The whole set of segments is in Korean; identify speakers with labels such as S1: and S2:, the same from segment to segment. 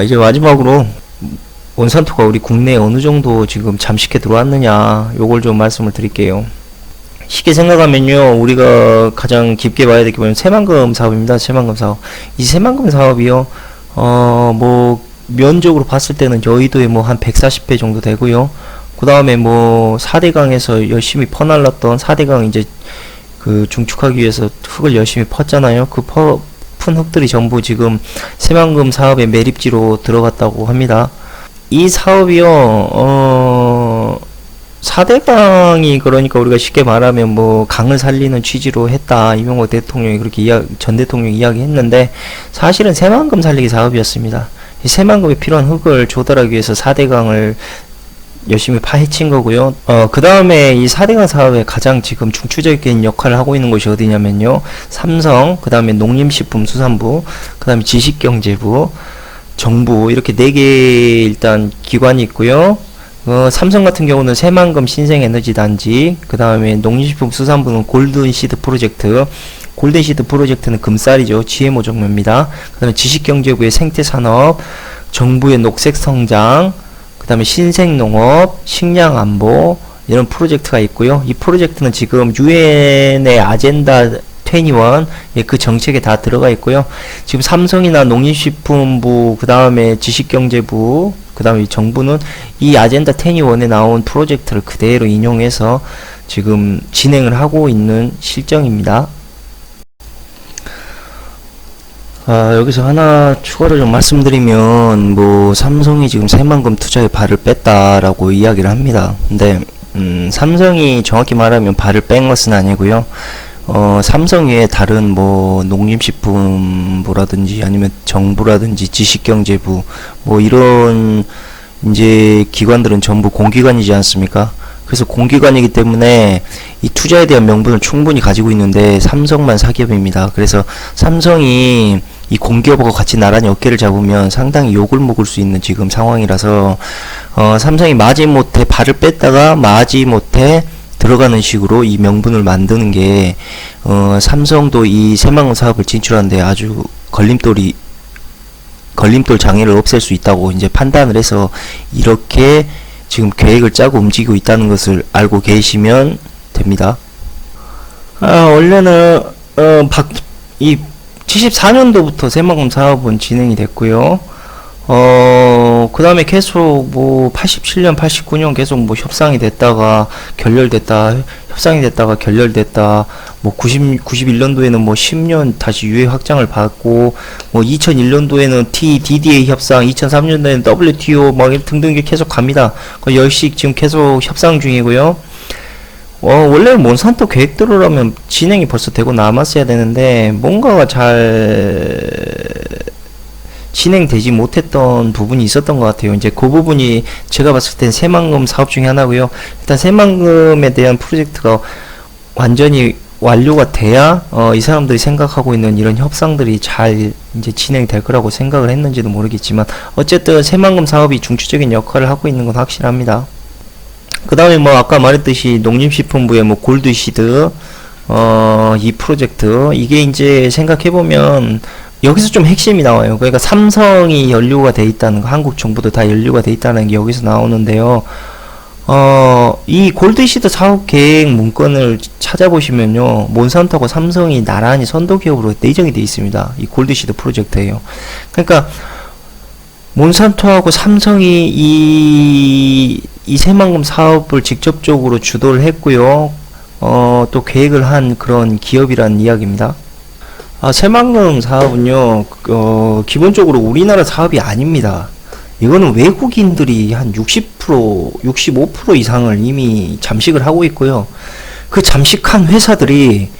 S1: 이제 마지막으로 몬산토가 우리 국내에 어느 정도 지금 잠식해 들어왔느냐, 요걸 좀 말씀을 드릴게요. 쉽게 생각하면요, 우리가 가장 깊게 봐야 될 게 뭐냐면 새만금 사업입니다. 새만금 사업. 이 새만금 사업이요, 뭐 면적으로 봤을 때는 여의도에 뭐 한 140배 정도 되고요. 그 다음에 뭐 4대강에서 열심히 퍼날랐던 4대강 이제 그 중축하기 위해서 흙을 열심히 펐잖아요. 그 푼 흙들이 전부 지금 새만금 사업의 매립지로 들어갔다고 합니다. 이 사업이요, 4대강이 그러니까 우리가 쉽게 말하면 뭐 강을 살리는 취지로 했다. 이명박 대통령이 그렇게 전 대통령이 이야기했는데 사실은 새만금 살리기 사업이었습니다. 이 새만금에 필요한 흙을 조달하기 위해서 4대강을 열심히 파헤친 거고요. 그 다음에 이 4대강 사업에 가장 지금 중추적인 역할을 하고 있는 곳이 어디냐면요, 삼성, 그 다음에 농림식품수산부, 그 다음에 지식경제부, 정부, 이렇게 4개 일단 기관이 있고요. 삼성 같은 경우는 새만금 신생에너지단지, 그 다음에 농림식품수산부는 골든시드 프로젝트, 골든시드 프로젝트는 금쌀이죠. GMO 종묘입니다. 그 다음에 지식경제부의 생태산업, 정부의 녹색성장, 그 다음에 신생농업, 식량안보, 이런 프로젝트가 있고요. 이 프로젝트는 지금 유엔의 아젠다 21, 그 정책에 다 들어가 있고요. 지금 삼성이나 농림식품부, 그 다음에 지식경제부, 그 다음에 정부는 이 아젠다 21에 나온 프로젝트를 그대로 인용해서 지금 진행을 하고 있는 실정입니다. 여기서 하나 추가로 좀 말씀드리면, 뭐 삼성이 지금 새만금 투자에 발을 뺐다라고 이야기를 합니다. 근데 삼성이 정확히 말하면 발을 뺀 것은 아니고요. 삼성 외에 다른 뭐 농림식품부라든지 아니면 정부라든지 지식경제부 뭐 이런 이제 기관들은 전부 공기관이지 않습니까? 그래서 공기관이기 때문에 이 투자에 대한 명분을 충분히 가지고 있는데 삼성만 사기업입니다. 그래서 삼성이 이 공기업하고 같이 나란히 어깨를 잡으면 상당히 욕을 먹을 수 있는 지금 상황이라서 삼성이 마지못해 발을 뺐다가 마지못해 들어가는 식으로 이 명분을 만드는 게 삼성도 이 새만금 사업을 진출하는데 아주 걸림돌 장애를 없앨 수 있다고 이제 판단을 해서 이렇게 지금 계획을 짜고 움직이고 있다는 것을 알고 계시면 됩니다. 원래는 이 74년도부터 새만금 사업은 진행이 됐고요. 그 다음에 계속 뭐 87년, 89년 계속 뭐 협상이 됐다가 결렬됐다, 협상이 됐다가 결렬됐다, 뭐 91년도에는 뭐 10년 다시 유예 확장을 받고, 뭐 2001년도에는 DDA 협상, 2003년도에는 WTO 막 등등 계속 갑니다. 그 열씩 지금 계속 협상 중이고요. 원래 몬산토 계획대로라면 진행이 벌써 되고 남았어야 되는데 뭔가가 잘 진행되지 못했던 부분이 있었던 것 같아요. 이제 그 부분이 제가 봤을 땐 새만금 사업 중에 하나고요. 일단 새만금에 대한 프로젝트가 완전히 완료가 돼야 이 사람들이 생각하고 있는 이런 협상들이 잘 이제 진행될 거라고 생각을 했는지도 모르겠지만 어쨌든 새만금 사업이 중추적인 역할을 하고 있는 건 확실합니다. 그 다음에 뭐 아까 말했듯이 농림식품부의 뭐 골드시드 이 프로젝트, 이게 이제 생각해보면 여기서 좀 핵심이 나와요. 그러니까 삼성이 연루가 돼 있다는 거, 한국 정부도 다 연루가 돼 있다는 게 여기서 나오는데요. 이 골드시드 사업 계획 문건을 찾아보시면요, 몬산토하고 삼성이 나란히 선도기업으로 내정이 돼 있습니다. 이 골드시드 프로젝트예요. 그러니까 몬산토하고 삼성이 이 새만금 사업을 직접적으로 주도를 했고요. 또 계획을 한 그런 기업이라는 이야기입니다. 새만금 사업은요, 기본적으로 우리나라 사업이 아닙니다. 이거는 외국인들이 한 60%, 65% 이상을 이미 잠식을 하고 있고요. 그 잠식한 회사들이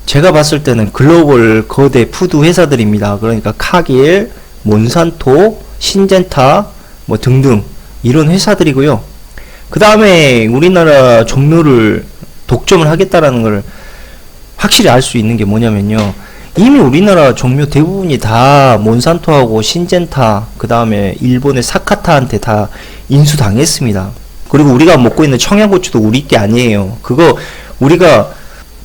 S1: 제가 봤을 때는 글로벌 거대 푸드 회사들입니다. 그러니까 카길, 몬산토, 신젠타, 뭐 등등 이런 회사들이고요. 그 다음에 우리나라 종묘를 독점을 하겠다라는 걸 확실히 알 수 있는 게 뭐냐면요, 이미 우리나라 종묘 대부분이 다 몬산토하고 신젠타, 그 다음에 일본의 사카타한테 다 인수당했습니다. 그리고 우리가 먹고 있는 청양고추도 우리 게 아니에요. 그거 우리가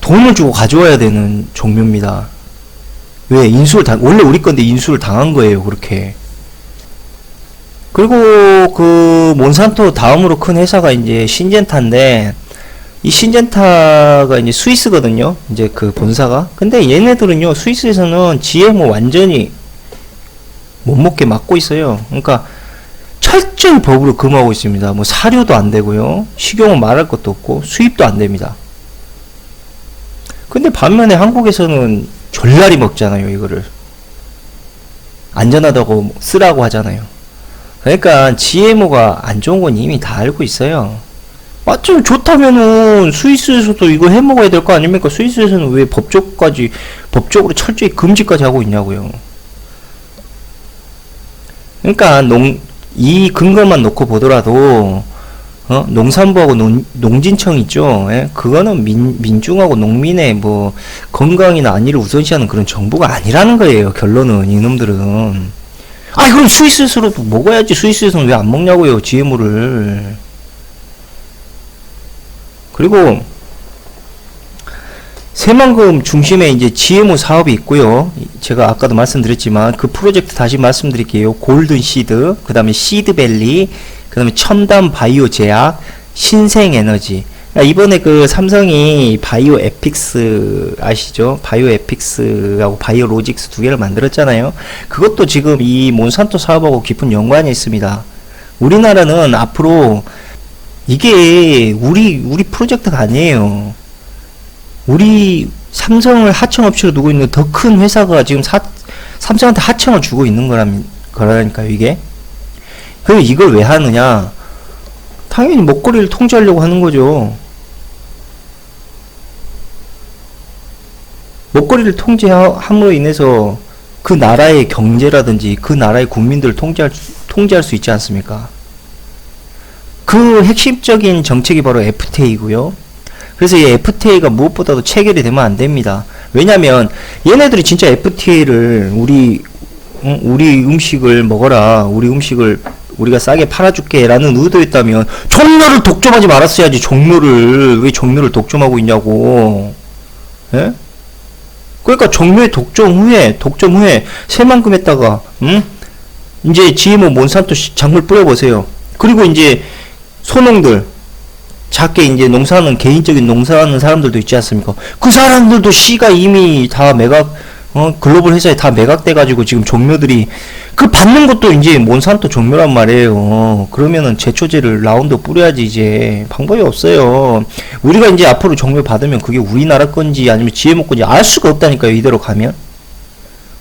S1: 돈을 주고 가져와야 되는 종묘입니다. 왜? 원래 우리 건데 인수를 당한 거예요. 그렇게. 그리고 그 몬산토 다음으로 큰 회사가 이제 신젠타인데, 이 신젠타가 이제 스위스거든요. 이제 그 본사가. 근데 얘네들은요, 스위스에서는 GMO 완전히 못 먹게 막고 있어요. 그러니까 철저히 법으로 금하고 있습니다. 뭐 사료도 안 되고요. 식용은 말할 것도 없고 수입도 안 됩니다. 근데 반면에 한국에서는 졸라리 먹잖아요, 이거를. 안전하다고 쓰라고 하잖아요. 그러니까 GMO가 안 좋은 건 이미 다 알고 있어요. 좀 좋다면은 스위스에서도 이거 해 먹어야 될 거 아닙니까? 스위스에서는 왜 법적으로 철저히 금지까지 하고 있냐고요. 그러니까 이 근거만 놓고 보더라도 농산부하고 농진청 있죠. 예? 그거는 민중하고 농민의 뭐 건강이나 안위를 우선시하는 그런 정부가 아니라는 거예요. 결론은 이놈들은. 그럼 스위스에서도 먹어야지. 스위스에서는 왜 안 먹냐고요, GMO를. 그리고 새만금 중심에 이제 GMO 사업이 있고요. 제가 아까도 말씀드렸지만 그 프로젝트 다시 말씀드릴게요. 골든 시드, 그 다음에 시드밸리, 그 다음에 첨단 바이오 제약, 신생에너지. 이번에 그 삼성이 바이오 에픽스 아시죠? 바이오 에픽스하고 바이오 로직스 두 개를 만들었잖아요. 그것도 지금 이 몬산토 사업하고 깊은 연관이 있습니다. 우리나라는 앞으로 이게 우리 프로젝트가 아니에요. 우리 삼성을 하청업체로 두고 있는 더 큰 회사가 지금 삼성한테 하청을 주고 있는 거라니까요, 이게. 그럼 이걸 왜 하느냐? 당연히 먹거리를 통제하려고 하는 거죠. 먹거리를 통제함으로 인해서 그 나라의 경제라든지 그 나라의 국민들을 통제할 수 있지 않습니까? 그 핵심적인 정책이 바로 FTA이고요. 그래서 이 FTA가 무엇보다도 체결이 되면 안 됩니다. 왜냐면 얘네들이 진짜 FTA를 우리 음식을 먹어라. 우리 음식을 우리가 싸게 팔아줄게 라는 의도였다면 종묘를 독점하지 말았어야지. 왜 종묘를 독점하고 있냐고. 예? 그러니까 종묘의 독점 후에 새만금 했다가 이제 GMO 몬산토 작물 뿌려보세요. 그리고 이제 소농들 작게 이제 개인적인 농사하는 사람들도 있지 않습니까? 그 사람들도 씨가 이미 다 글로벌 회사에 다 매각돼가지고 지금 종묘들이 그 받는 것도 이제 몬산토 종묘란 말이에요. 그러면은 제초제를 라운드 뿌려야지. 이제 방법이 없어요. 우리가 이제 앞으로 종묘 받으면 그게 우리나라 건지 아니면 GMO 건지 알 수가 없다니까요, 이대로 가면.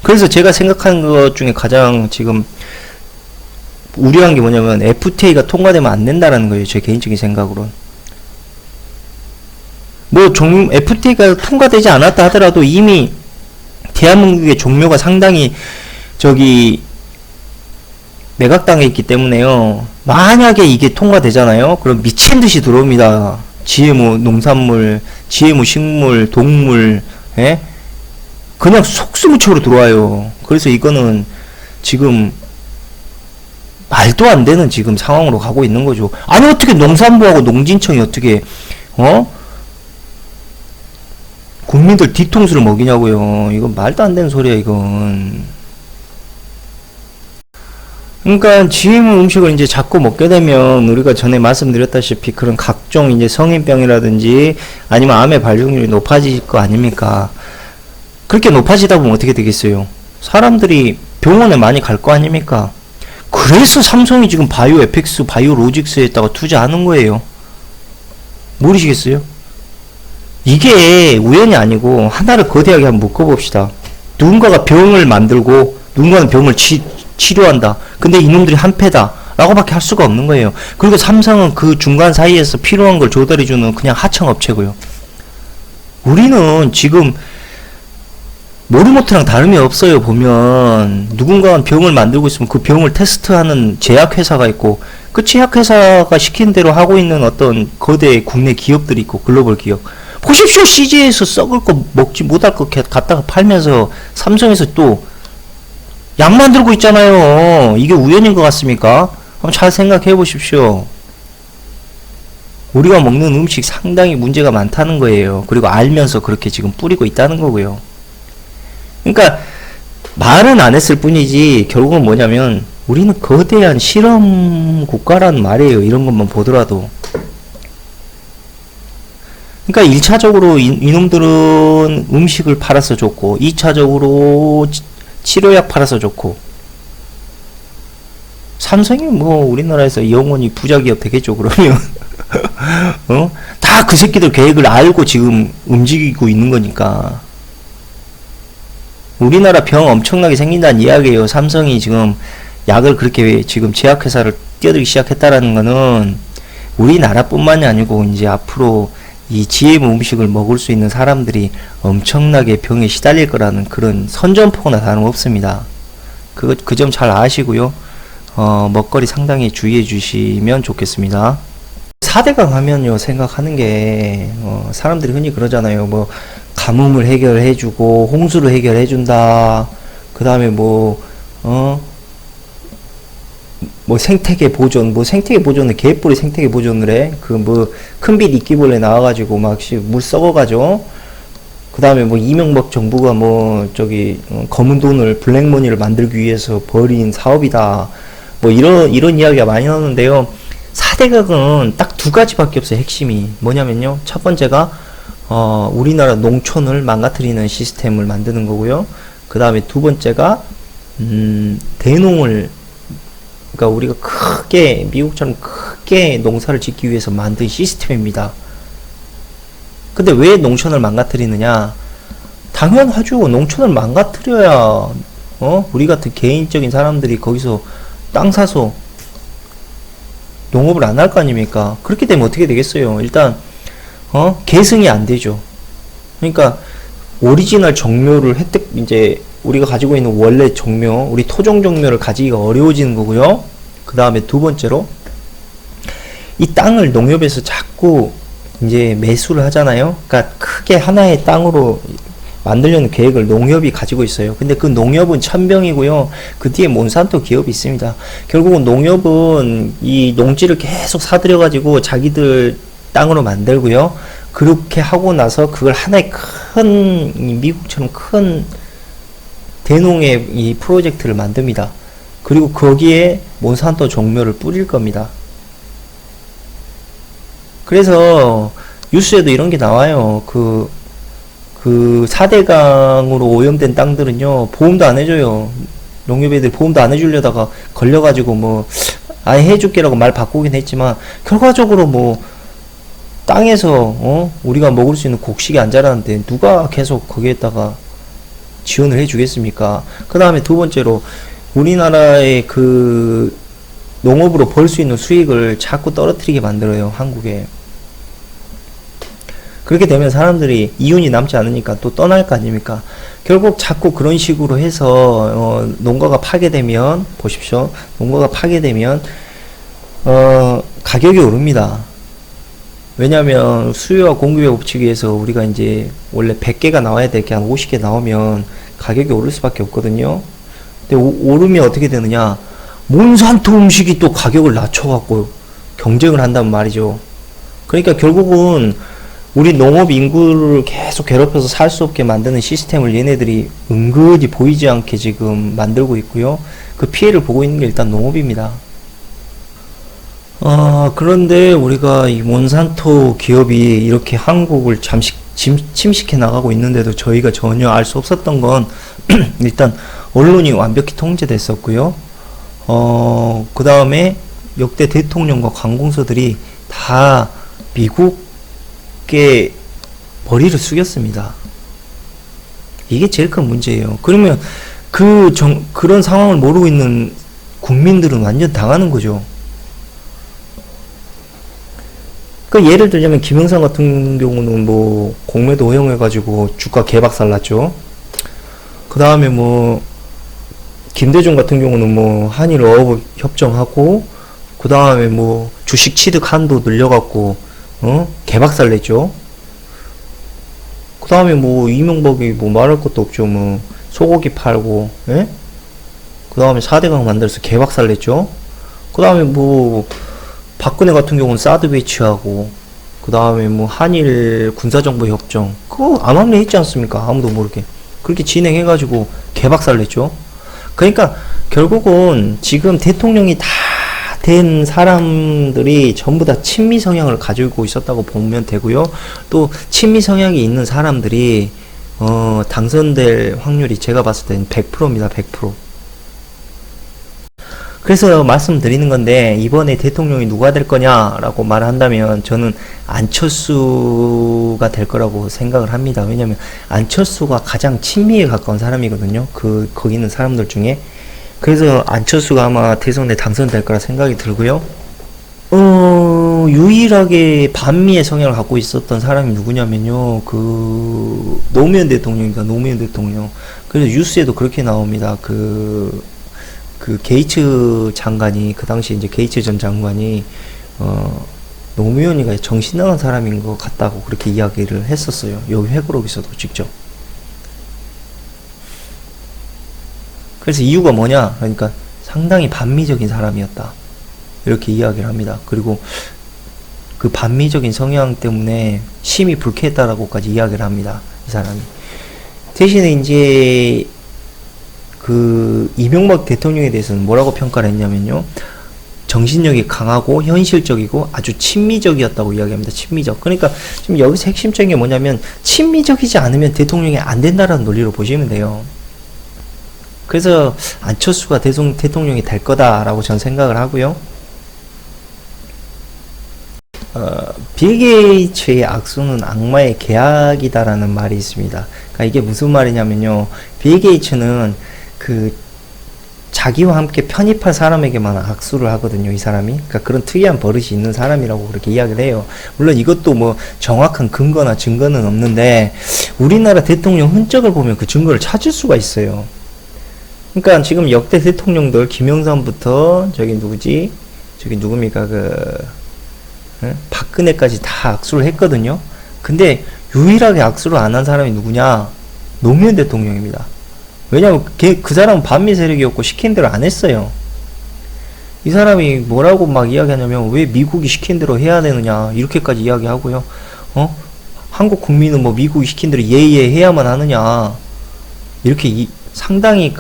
S1: 그래서 제가 생각하는 것 중에 가장 지금 우려한 게 뭐냐면 FTA가 통과되면 안 된다라는 거예요, 제 개인적인 생각으로는. FTA가 통과되지 않았다 하더라도 이미 대한민국의 종묘가 상당히 매각당해 있기 때문에요. 만약에 이게 통과되잖아요. 그럼 미친듯이 들어옵니다. GMO 농산물, GMO 식물, 동물, 예? 그냥 속수무책으로 들어와요. 그래서 이거는 지금 말도 안 되는 지금 상황으로 가고 있는 거죠. 아니 어떻게 농산부하고 농진청이 어떻게 국민들 뒤통수를 먹이냐고요. 이건 말도 안 되는 소리야, 이건. 그러니까 GM 음식을 이제 자꾸 먹게 되면 우리가 전에 말씀드렸다시피 그런 각종 이제 성인병이라든지 아니면 암의 발병률이 높아질 거 아닙니까? 그렇게 높아지다 보면 어떻게 되겠어요? 사람들이 병원에 많이 갈 거 아닙니까? 그래서 삼성이 지금 바이오 에픽스, 바이오 로직스에다가 투자하는 거예요. 모르시겠어요? 이게 우연이 아니고 하나를 거대하게 한번 묶어봅시다. 누군가가 병을 만들고 누군가는 병을 치료한다. 근데 이놈들이 한패다 라고 밖에 할 수가 없는 거예요. 그리고 삼성은 그 중간 사이에서 필요한 걸 조달해주는 그냥 하청업체고요. 우리는 지금 모리모트랑 다름이 없어요. 보면 누군가는 병을 만들고 있으면 그 병을 테스트하는 제약회사가 있고 그 제약회사가 시킨 대로 하고 있는 어떤 거대 국내 기업들이 있고 글로벌 기업. 보십시오. CJ에서 썩을 거 먹지 못할 거 갖다가 팔면서 삼성에서 또 약 만들고 있잖아요. 이게 우연인 것 같습니까? 한번 잘 생각해 보십시오. 우리가 먹는 음식 상당히 문제가 많다는 거예요. 그리고 알면서 그렇게 지금 뿌리고 있다는 거고요. 그러니까 말은 안 했을 뿐이지 결국은 뭐냐면 우리는 거대한 실험 국가란 말이에요. 이런 것만 보더라도. 그러니까 1차적으로 이놈들은 음식을 팔아서 줬고 2차적으로 치료약 팔아서 줬고 삼성이 뭐 우리나라에서 영원히 부자기업 되겠죠. 그러면 다 그 새끼들 계획을 알고 지금 움직이고 있는 거니까. 우리나라 병 엄청나게 생긴다는 이야기예요. 삼성이 지금 약을 그렇게 지금 제약회사를 뛰어들기 시작했다라는 거는 우리나라뿐만이 아니고 이제 앞으로 이 GM 음식을 먹을 수 있는 사람들이 엄청나게 병에 시달릴 거라는 그런 선전포고나 다름없습니다. 그 점 잘 아시고요. 먹거리 상당히 주의해 주시면 좋겠습니다. 4대강 하면요, 생각하는 게, 사람들이 흔히 그러잖아요. 뭐, 가뭄을 해결해 주고, 홍수를 해결해 준다. 그 다음에 뭐 생태계 보존, 생태계 보존은 개뿔이 생태계 보존을 해. 큰빛 이끼벌레 나와가지고 막 물 썩어가죠. 그 다음에 이명박 정부가 검은 돈을, 블랙머니를 만들기 위해서 벌인 사업이다. 이런 이야기가 많이 나오는데요. 4대각은 딱 두 가지밖에 없어요. 핵심이. 뭐냐면요. 첫 번째가, 우리나라 농촌을 망가뜨리는 시스템을 만드는 거고요. 그 다음에 두 번째가, 그러니까 우리가 크게, 미국처럼 크게 농사를 짓기 위해서 만든 시스템입니다. 근데 왜 농촌을 망가뜨리느냐? 당연하죠. 농촌을 망가뜨려야, 우리 같은 개인적인 사람들이 거기서 땅 사서 농업을 안 할 거 아닙니까? 그렇게 되면 어떻게 되겠어요? 일단, 계승이 안 되죠. 그러니까, 오리지널 정묘를 이제, 우리가 가지고 있는 원래 정묘, 우리 토종 정묘를 가지기가 어려워지는 거고요. 그 다음에 두 번째로, 이 땅을 농협에서 자꾸 이제 매수를 하잖아요. 그러니까 크게 하나의 땅으로 만들려는 계획을 농협이 가지고 있어요. 근데 그 농협은 천병이고요. 그 뒤에 몬산토 기업이 있습니다. 결국은 농협은 이 농지를 계속 사들여가지고 자기들 땅으로 만들고요. 그렇게 하고 나서 그걸 하나의 큰, 미국처럼 큰 대농의 이 프로젝트를 만듭니다. 그리고 거기에 몬산토 종묘를 뿌릴 겁니다. 그래서 뉴스에도 이런 게 나와요. 그 4대강으로 오염된 땅들은요, 보험도 안 해줘요. 농협 애들 보험도 안 해주려다가 걸려가지고 아예 해줄게라고 말 바꾸긴 했지만, 결과적으로 땅에서, 우리가 먹을 수 있는 곡식이 안 자라는데, 누가 계속 거기에다가 지원을 해주겠습니까? 그 다음에 두 번째로, 우리나라의 농업으로 벌 수 있는 수익을 자꾸 떨어뜨리게 만들어요, 한국에. 그렇게 되면 사람들이 이윤이 남지 않으니까 또 떠날 거 아닙니까? 결국 자꾸 그런 식으로 해서 농가가 파괴되면, 보십시오. 농가가 파괴되면 가격이 오릅니다. 왜냐하면 수요와 공급의 법칙에 의해서 우리가 이제 원래 100개가 나와야 될 게 한 50개 나오면 가격이 오를 수밖에 없거든요. 근데 오르면 어떻게 되느냐? 몬산토 음식이 또 가격을 낮춰갖고 경쟁을 한단 말이죠. 그러니까 결국은 우리 농업 인구를 계속 괴롭혀서 살 수 없게 만드는 시스템을 얘네들이 은근히 보이지 않게 지금 만들고 있고요. 그 피해를 보고 있는 게 일단 농업입니다. 그런데 우리가 이 몬산토 기업이 이렇게 한국을 잠시 침식해 나가고 있는데도 저희가 전혀 알 수 없었던 건 일단 언론이 완벽히 통제됐었고요. 그 다음에 역대 대통령과 관공서들이 다 미국에 머리를 숙였습니다. 이게 제일 큰 문제예요. 그러면 그런 상황을 모르고 있는 국민들은 완전 당하는 거죠. 예를 들자면 김영삼 같은 경우는 공매도 허용해가지고 주가 개박살 났죠. 그 다음에 김대중 같은 경우는 한일 어업 협정하고, 그 다음에 주식 취득 한도 늘려갖고 개박살 냈죠. 그 다음에 이명박이 말할 것도 없죠. 소고기 팔고, 예? 그 다음에 4대강 만들어서 개박살 냈죠. 그 다음에 박근혜 같은 경우는 사드 배치하고, 그 다음에 한일 군사정보 협정, 그거 암암리에 있지 않습니까? 아무도 모르게. 그렇게 진행해가지고 개박살 냈죠. 그러니까 결국은 지금 대통령이 다 된 사람들이 전부 다 친미 성향을 가지고 있었다고 보면 되고요. 또 친미 성향이 있는 사람들이 당선될 확률이 제가 봤을 때는 100%입니다. 100%. 그래서 말씀드리는 건데, 이번에 대통령이 누가 될 거냐라고 말한다면 저는 안철수가 될 거라고 생각을 합니다. 왜냐면 안철수가 가장 친미에 가까운 사람이거든요. 거기 있는 사람들 중에. 그래서 안철수가 아마 대선에 당선될 거라 생각이 들고요. 유일하게 반미의 성향을 갖고 있었던 사람이 누구냐면요. 노무현 대통령입니다. 노무현 대통령. 그래서 뉴스에도 그렇게 나옵니다. 게이츠 장관이, 그 당시 이제 게이츠 전 장관이, 노무현이가 정신 나간 사람인 것 같다고 그렇게 이야기를 했었어요. 여기 회고록에서도 직접. 그래서 이유가 뭐냐? 그러니까 상당히 반미적인 사람이었다. 이렇게 이야기를 합니다. 그리고 그 반미적인 성향 때문에 심히 불쾌했다라고까지 이야기를 합니다. 이 사람이. 대신에 이제 이명박 대통령에 대해서는 뭐라고 평가를 했냐면요. 정신력이 강하고 현실적이고 아주 친미적이었다고 이야기합니다. 친미적. 그러니까 지금 여기서 핵심적인 게 뭐냐면 친미적이지 않으면 대통령이 안 된다라는 논리로 보시면 돼요. 그래서 안철수가 대통령이 될 거다라고 저는 생각을 하고요. 빌 게이츠의 악수는 악마의 계약이다라는 말이 있습니다. 그러니까 이게 무슨 말이냐면요. 빌 게이츠는 자기와 함께 편입할 사람에게만 악수를 하거든요, 이 사람이. 그러니까 그런 특이한 버릇이 있는 사람이라고 그렇게 이야기를 해요. 물론 이것도 뭐 정확한 근거나 증거는 없는데, 우리나라 대통령 흔적을 보면 그 증거를 찾을 수가 있어요. 그러니까 지금 역대 대통령들, 김영삼부터, 누굽니까, 박근혜까지 다 악수를 했거든요. 근데 유일하게 악수를 안 한 사람이 누구냐? 노무현 대통령입니다. 왜냐면 그 사람은 반미 세력이었고 시킨 대로 안 했어요. 이 사람이 뭐라고 막 이야기하냐면, 왜 미국이 시킨 대로 해야 되느냐 이렇게까지 이야기하고요. 한국 국민은 뭐 미국이 시킨 대로 예예 해야만 하느냐, 이렇게 상당히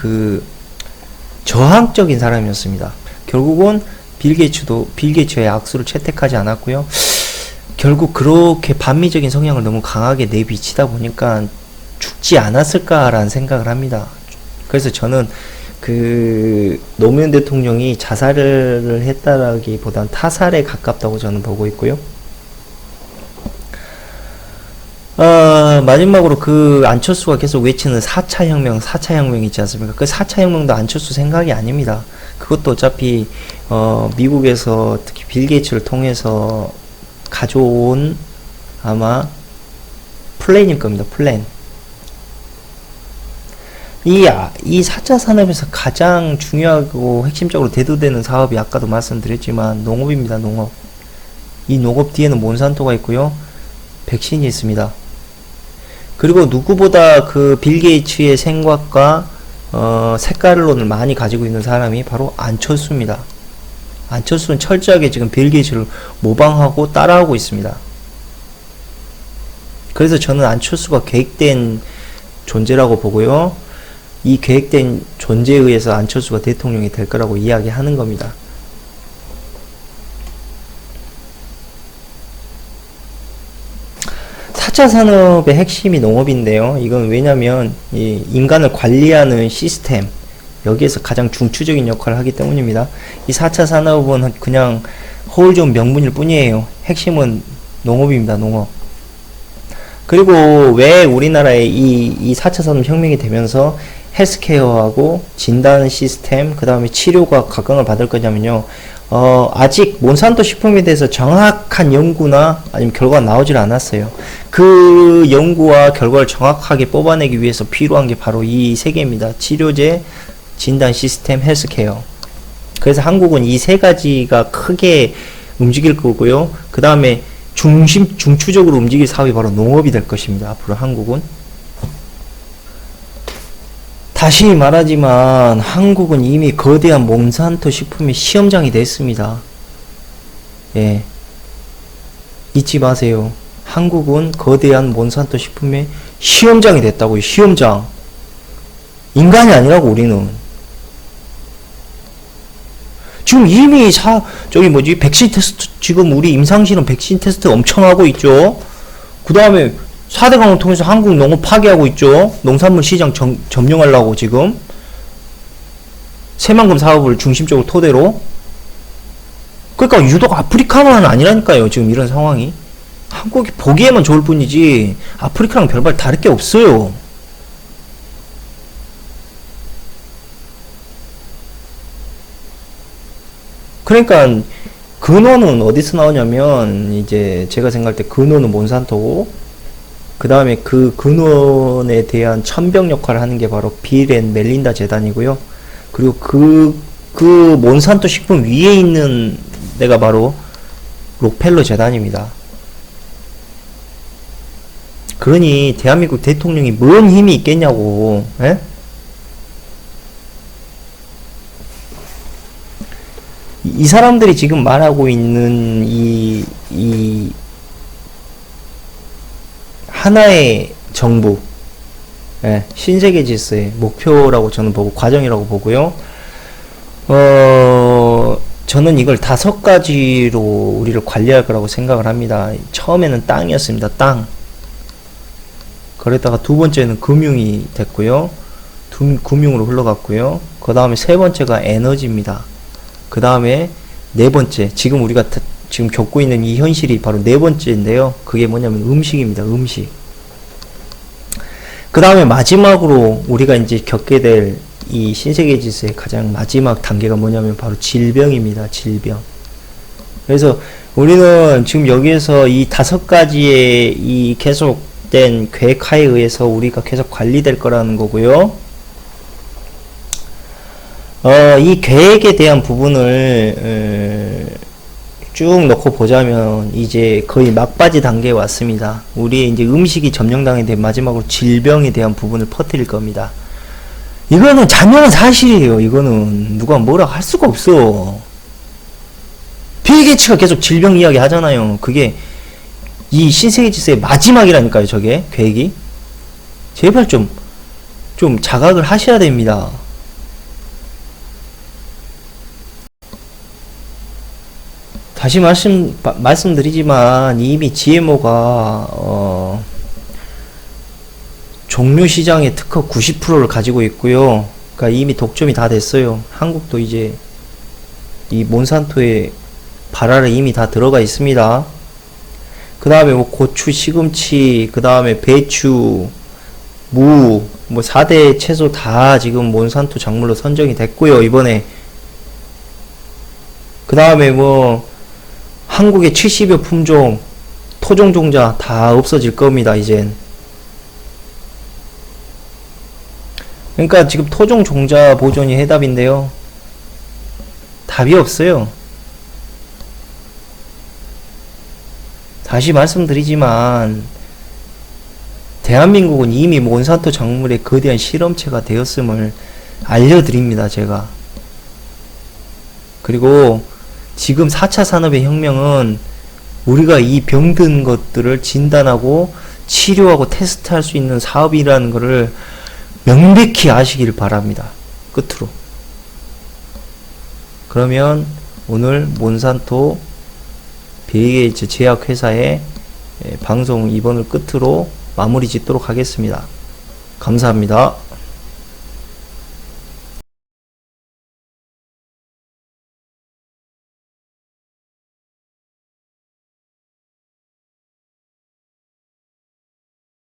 S1: 저항적인 사람이었습니다. 결국은 빌 게이츠의 악수를 채택하지 않았고요. 결국 그렇게 반미적인 성향을 너무 강하게 내비치다 보니까 죽지 않았을까라는 생각을 합니다. 그래서 저는 노무현 대통령이 자살을 했다라기보단 타살에 가깝다고 저는 보고 있고요. 마지막으로 안철수가 계속 외치는 4차 혁명 있지 않습니까? 그 4차 혁명도 안철수 생각이 아닙니다. 그것도 어차피, 미국에서 특히 빌 게이츠를 통해서 가져온 아마 플랜일 겁니다. 플랜. 이 4차 산업에서 가장 중요하고 핵심적으로 대두되는 사업이 아까도 말씀드렸지만 농업입니다. 농업. 이 농업 뒤에는 몬산토가 있고요. 백신이 있습니다. 그리고 누구보다 빌 게이츠의 생각과 색깔론을 많이 가지고 있는 사람이 바로 안철수입니다. 안철수는 철저하게 지금 빌 게이츠를 모방하고 따라하고 있습니다. 그래서 저는 안철수가 계획된 존재라고 보고요. 이 계획된 존재에 의해서 안철수가 대통령이 될 거라고 이야기하는 겁니다. 차 산업의 핵심이 농업인데요. 이건 왜냐면 인간을 관리하는 시스템, 여기에서 가장 중추적인 역할을 하기 때문입니다. 이 4차 산업은 그냥 허울 좋은 명분일 뿐이에요. 핵심은 농업입니다. 농업. 그리고 왜 우리나라에 이 4차 산업 혁명이 되면서 헬스케어하고 진단 시스템, 그 다음에 치료가 각광을 받을 거냐면요. 아직 몬산토 식품에 대해서 정확한 연구나 아니면 결과가 나오질 않았어요. 그 연구와 결과를 정확하게 뽑아내기 위해서 필요한 게 바로 이 세 개입니다. 치료제, 진단 시스템, 헬스케어. 그래서 한국은 이 세 가지가 크게 움직일 거고요. 그 다음에 중추적으로 움직일 사업이 바로 농업이 될 것입니다. 앞으로 한국은. 다시 말하지만 한국은 이미 거대한 몬산토 식품의 시험장이 됐습니다. 예. 잊지 마세요. 한국은 거대한 몬산토 식품의 시험장이 됐다고요. 시험장. 인간이 아니라고 우리는. 지금 이미 저기 뭐지, 백신 테스트, 지금 우리 임상실험 백신 테스트 엄청 하고 있죠. 그 다음에 4대 강을 통해서 한국 농업 파괴하고 있죠. 농산물 시장 점령하려고 지금. 새만금 사업을 중심적으로 토대로. 그러니까 유독 아프리카만 아니라니까요, 지금 이런 상황이. 한국이 보기에만 좋을 뿐이지 아프리카랑 별반 다를 게 없어요. 그러니까 근원은 어디서 나오냐면, 이제 제가 생각할 때 근원은 몬산토고, 그 다음에 그 근원에 대한 천병 역할을 하는 게 바로 빌 앤 멜린다 재단이고요. 그리고 그 몬산토 식품 위에 있는 데가 바로 록펠러 재단입니다. 그러니 대한민국 대통령이 뭔 힘이 있겠냐고. 에? 이 사람들이 지금 말하고 있는 이 하나의 정부, 예, 신세계 질서의 목표라고 저는 보고, 과정이라고 보고요. 저는 이걸 5가지로 우리를 관리할 거라고 생각을 합니다. 처음에는 땅이었습니다. 땅. 그러다가 두 번째는 금융이 됐고요. 금융으로 흘러갔고요. 그 다음에 세 번째가 에너지입니다. 그 다음에 네 번째, 지금 우리가 지금 겪고 있는 이 현실이 바로 네 번째인데요. 그게 뭐냐면 음식입니다. 음식. 그 다음에 마지막으로 우리가 이제 겪게 될 이 신세계 질서의 가장 마지막 단계가 뭐냐면 바로 질병입니다. 질병. 그래서 우리는 지금 여기에서 이 5가지의 이 계속된 계획하에 의해서 우리가 계속 관리될 거라는 거고요. 이 계획에 대한 부분을 쭉 놓고 보자면 이제 거의 막바지 단계에 왔습니다. 우리의 이제 음식이 점령당에 대한 마지막으로 질병에 대한 부분을 퍼뜨릴 겁니다. 이거는 자명한 사실이에요. 이거는 누가 뭐라 할 수가 없어. 빌 게이츠가 계속 질병 이야기 하잖아요. 그게 이 신세계 질서의 마지막이라니까요. 저게 계획이. 제발 좀 자각을 하셔야 됩니다. 다시 말씀드리지만 이미 GMO가 종료 시장의 특허 90%를 가지고 있고요. 그러니까 이미 독점이 다 됐어요. 한국도 이제 이 몬산토의 발화를 이미 다 들어가 있습니다. 그 다음에 뭐 고추, 시금치, 그 다음에 배추, 무, 뭐 4대 채소 다 지금 몬산토 작물로 선정이 됐고요. 이번에. 그 다음에 뭐 한국의 70여 품종 토종 종자 다 없어질 겁니다. 이젠. 그러니까 지금 토종 종자 보존이 해답인데요. 답이 없어요. 다시 말씀드리지만 대한민국은 이미 몬산토 작물의 거대한 실험체가 되었음을 알려드립니다. 제가. 그리고 지금 4차 산업의 혁명은 우리가 이 병든 것들을 진단하고 치료하고 테스트할 수 있는 사업이라는 것을 명백히 아시길 바랍니다. 끝으로. 그러면 오늘 몬산토 빌게이츠 제약회사의 방송 이번을 끝으로 마무리 짓도록 하겠습니다. 감사합니다.